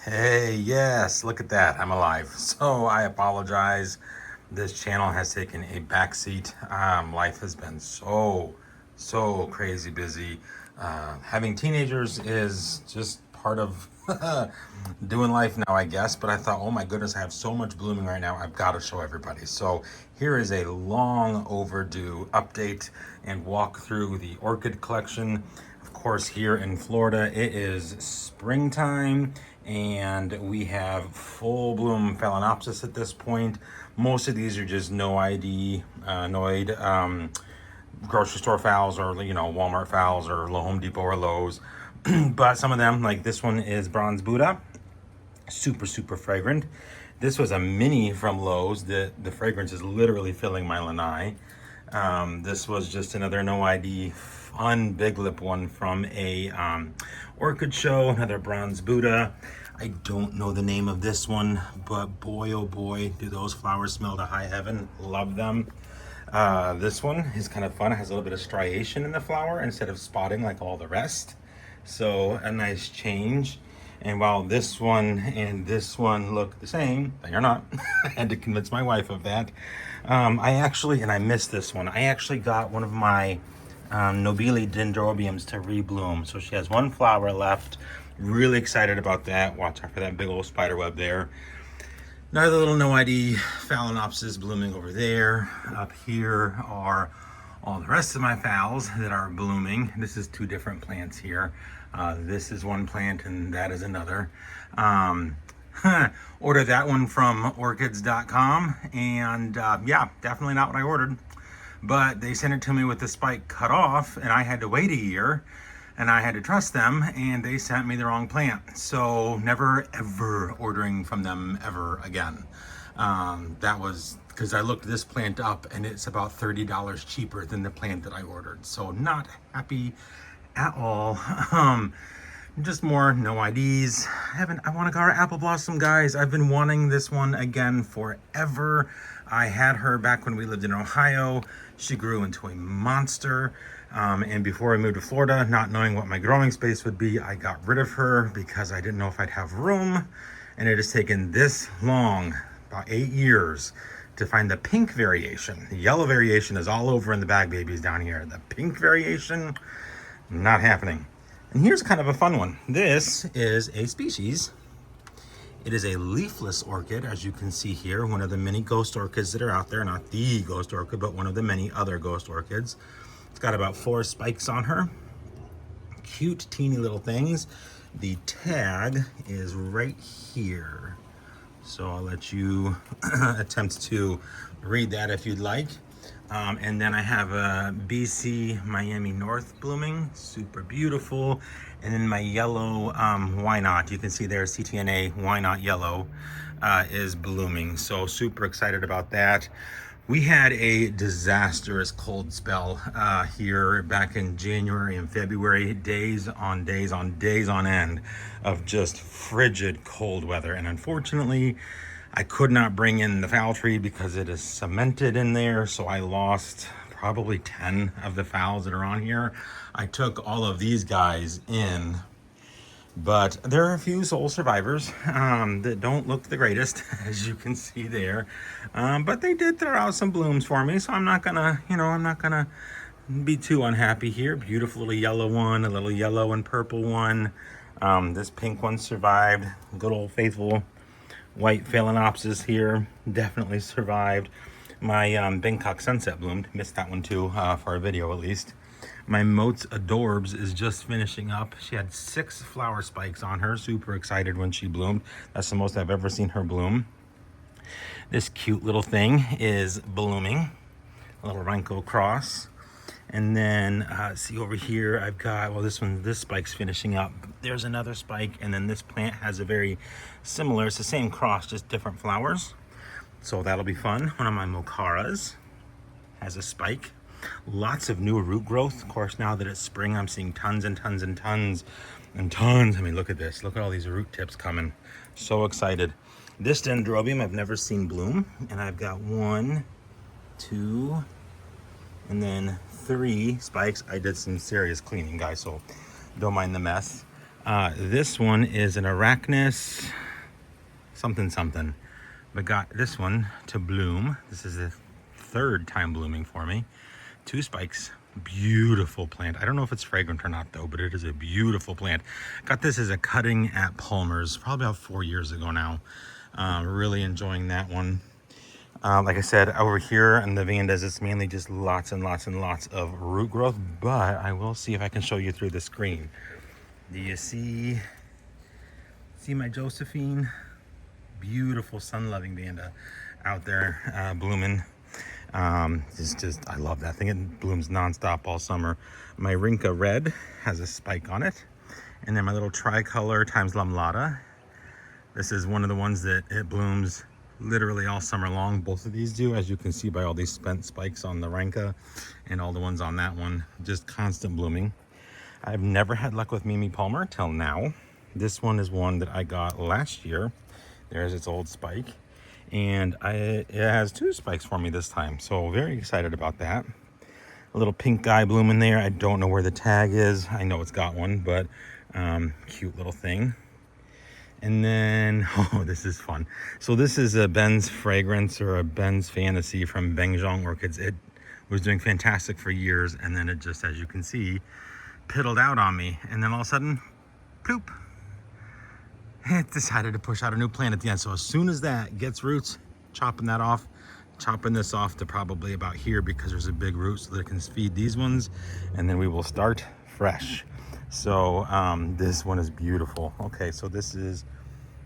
Hey, yes, look at that. I'm alive. So I apologize. This channel has taken a backseat. Life has been so crazy busy. Having teenagers is just part of doing life now, I guess. But I thought, oh my goodness, I have so much blooming right now. I've got to show everybody. So here is a long overdue update and walk through the orchid collection. Of course, here in Florida, it is springtime and we have full bloom phalaenopsis at this point. Most of these are just no ID, grocery store fowls, or Walmart fowls, or Home Depot or Lowe's. But some of them, like this one, is bronze Buddha, super fragrant. This was a mini from Lowe's. The fragrance is literally filling my lanai. This was just another no ID fun big lip one from a orchid show, another bronze Buddha. I don't know the name of this one, but boy oh boy, do those flowers smell to high heaven. Love them. This one is kind of fun. It has a little bit of striation in the flower instead of spotting like all the rest. So a nice change. And while this one and this one look the same, they are not. I had to convince my wife of that. I missed this one. I actually got one of my Nobili Dendrobiums to rebloom. So she has one flower left. Really excited about that. Watch out for that big old spider web there. Another little no ID phalaenopsis blooming over there. Up here are all the rest of my phals that are blooming. This is two different plants here. This is one plant and that is another. Ordered that one from orchids.com, and yeah, definitely not what I ordered. But they sent it to me with the spike cut off, and I had to wait a year, and I had to trust them, and they sent me the wrong plant. So never ever ordering from them ever again. That was because I looked this plant up and it's about $30 cheaper than the plant that I ordered. So not happy at all. Just more no IDs. I want to go our apple blossom, guys. I've been wanting this one again forever. I had her back when we lived in Ohio. She grew into a monster. And before I moved to Florida, not knowing what my growing space would be, I got rid of her because I didn't know if I'd have room. And it has taken this long, about 8 years, to find the pink variation. The yellow variation is all over in the bag babies down here. The pink variation, not happening. And here's kind of a fun one. This is a species. It is a leafless orchid, as you can see here, one of the many ghost orchids that are out there. Not the ghost orchid, but one of the many other ghost orchids. It's got about 4 spikes on her. Cute, teeny little things. The tag is right here. So I'll let you attempt to read that if you'd like. And then I have a BC Miami North blooming, super beautiful. And then my yellow Why Not, you can see there CTNA Why Not Yellow is blooming. So super excited about that. We had a disastrous cold spell here back in January and February, days on end of just frigid cold weather. And unfortunately, I could not bring in the fowl tree because it is cemented in there. So I lost probably 10 of the fowls that are on here. I took all of these guys in, but there are a few sole survivors that don't look the greatest, as you can see there. But they did throw out some blooms for me, so I'm not gonna be too unhappy here. Beautiful little yellow one, a little yellow and purple one. This pink one survived. Good old faithful white phalaenopsis here definitely survived. My Bangkok sunset bloomed. Missed that one too, for a video at least. My Moats Adorbs is just finishing up. She had 6 flower spikes on her. Super excited when she bloomed. That's the most I've ever seen her bloom. This cute little thing is blooming. A little Renko cross. And then see over here, I've got, well, this spike's finishing up. There's another spike, and then this plant has a very similar, it's the same cross, just different flowers. So that'll be fun. One of my Mocaras has a spike. Lots of new root growth. Of course, now that it's spring, I'm seeing tons and tons and tons and tons. I mean, look at this. Look at all these root tips coming. So excited. This Dendrobium I've never seen bloom, and I've got 1, 2, and then 3 spikes. I did some serious cleaning, guys, so don't mind the mess. This one is an Arachnus something something, but got this one to bloom. This is the third time blooming for me. 2 spikes, beautiful plant. I don't know if it's fragrant or not though, but it is a beautiful plant. Got this as a cutting at Palmer's probably about 4 years ago now. Really enjoying that one. Like I said, over here in the Vandas, it's mainly just lots and lots and lots of root growth, but I will see if I can show you through the screen. Do you see my Josephine? Beautiful sun-loving Vanda out there blooming. I love that thing. It blooms nonstop all summer. My Rinka Red has a spike on it. And then my little tricolor times Lamlata. This is one of the ones that it blooms literally all summer long. Both of these do, as you can see by all these spent spikes on the Rinka and all the ones on that one. Just constant blooming. I've never had luck with Mimi Palmer till now. This one is one that I got last year. There's its old spike. And it has 2 spikes for me this time. So very excited about that. A little pink guy blooming there. I don't know where the tag is. I know it's got one, but cute little thing. And then, oh, this is fun. So this is a Ben's Fragrance or a Ben's Fantasy from Bengjong Orchids. It was doing fantastic for years. And then it just, as you can see, piddled out on me. And then all of a sudden, poop. It decided to push out a new plant at the end. So as soon as that gets roots, chopping that off, chopping this off to probably about here because there's a big root so that it can feed these ones. And then we will start fresh. So this one is beautiful. Okay, so this is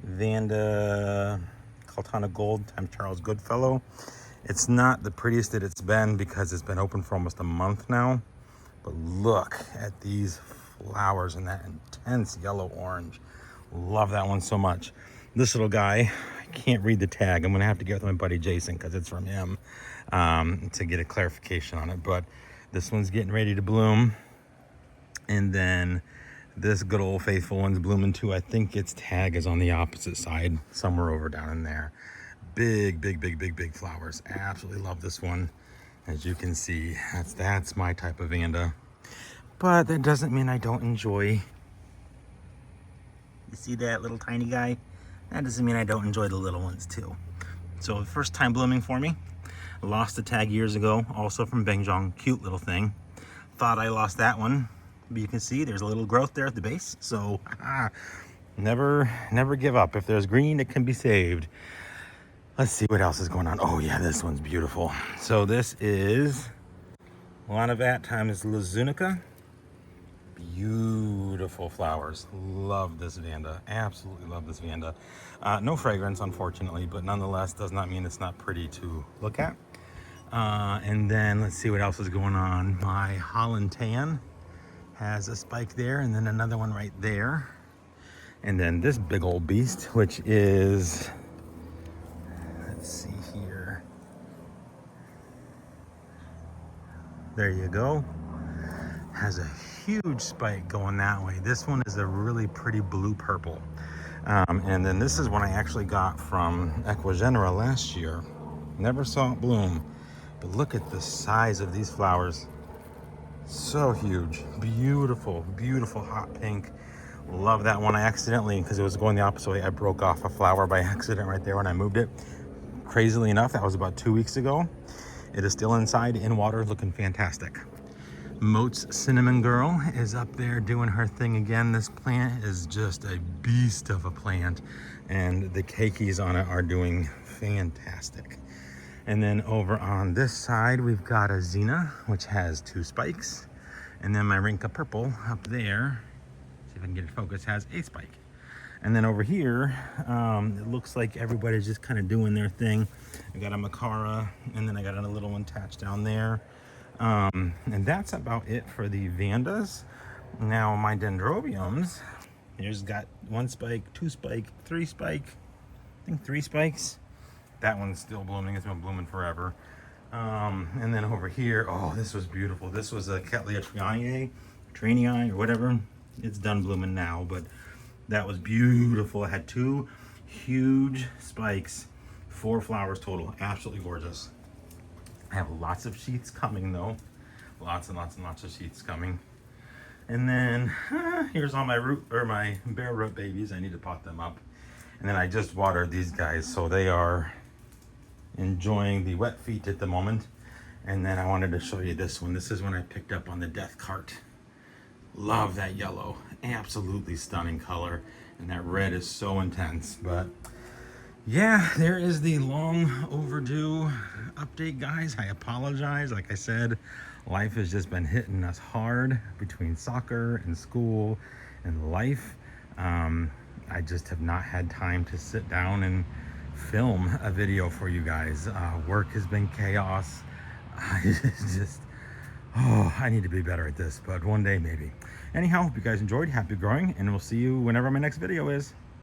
Vanda Caltana Gold times Charles Goodfellow. It's not the prettiest that it's been because it's been open for almost a month now. But look at these flowers and that intense yellow orange. Love that one so much. This little guy, I can't read the tag. I'm gonna have to get with my buddy Jason because it's from him to get a clarification on it. But this one's getting ready to bloom. And then this good old faithful one's blooming too. I think its tag is on the opposite side, somewhere over down in there. Big, big, big, big, big flowers. Absolutely love this one. As you can see, that's my type of Vanda. But that doesn't mean I don't enjoy. You see that little tiny guy? That doesn't mean I don't enjoy the little ones too. So first time blooming for me. Lost the tag years ago, also from Bengjong. Cute little thing. Thought I lost that one, but you can see there's a little growth there at the base. So never give up. If there's green, it can be saved. Let's see what else is going on. Oh yeah, this one's beautiful. So this is Lanavat times Lazunica. Beautiful flowers. Love this Vanda. Absolutely love this Vanda. No fragrance, unfortunately, but nonetheless does not mean it's not pretty to look at. And then let's see what else is going on. My Holland Tan has a spike there, and then another one right there. And then this big old beast, which is, let's see here. There you go. Has a huge spike going that way. This one is a really pretty blue purple. And then this is one I actually got from Equigenera last year. Never saw it bloom, but look at the size of these flowers. So huge. Beautiful, beautiful hot pink. Love that one. I accidentally, because it was going the opposite way, I broke off a flower by accident right there when I moved it. Crazily enough, that was about 2 weeks ago. It is still inside in water, looking fantastic. Moat's Cinnamon Girl is up there doing her thing again. This plant is just a beast of a plant, and the keikis on it are doing fantastic. And then over on this side, we've got a Xena, which has 2 spikes. And then my Rinka Purple up there, see if I can get it focused, has a spike. And then over here, it looks like everybody's just kind of doing their thing. I got a Macara, and then I got a little one attached down there. And that's about it for the Vandas. Now my Dendrobiums, here's got 1 spike, 2 spike, 3 spike, I think 3 spikes. That one's still blooming. It's been blooming forever. And then over here, oh, this was beautiful. This was a Cattleya Trinii or whatever. It's done blooming now, but that was beautiful. It had 2 huge spikes, 4 flowers total. Absolutely gorgeous. I have lots of sheaths coming though. Lots and lots and lots of sheaths coming. And then here's all my my bare root babies. I need to pot them up. And then I just watered these guys, so they are enjoying the wet feet at the moment. And then I wanted to show you this one. This is one I picked up on the death cart. Love that yellow, absolutely stunning color. And that red is so intense. But yeah, there is the long overdue update, guys. I apologize. Like I said, life has just been hitting us hard between soccer and school and life. I just have not had time to sit down and film a video for you guys. Work has been chaos. I need to be better at this, but one day maybe. Anyhow, hope you guys enjoyed. Happy growing, and we'll see you whenever my next video is.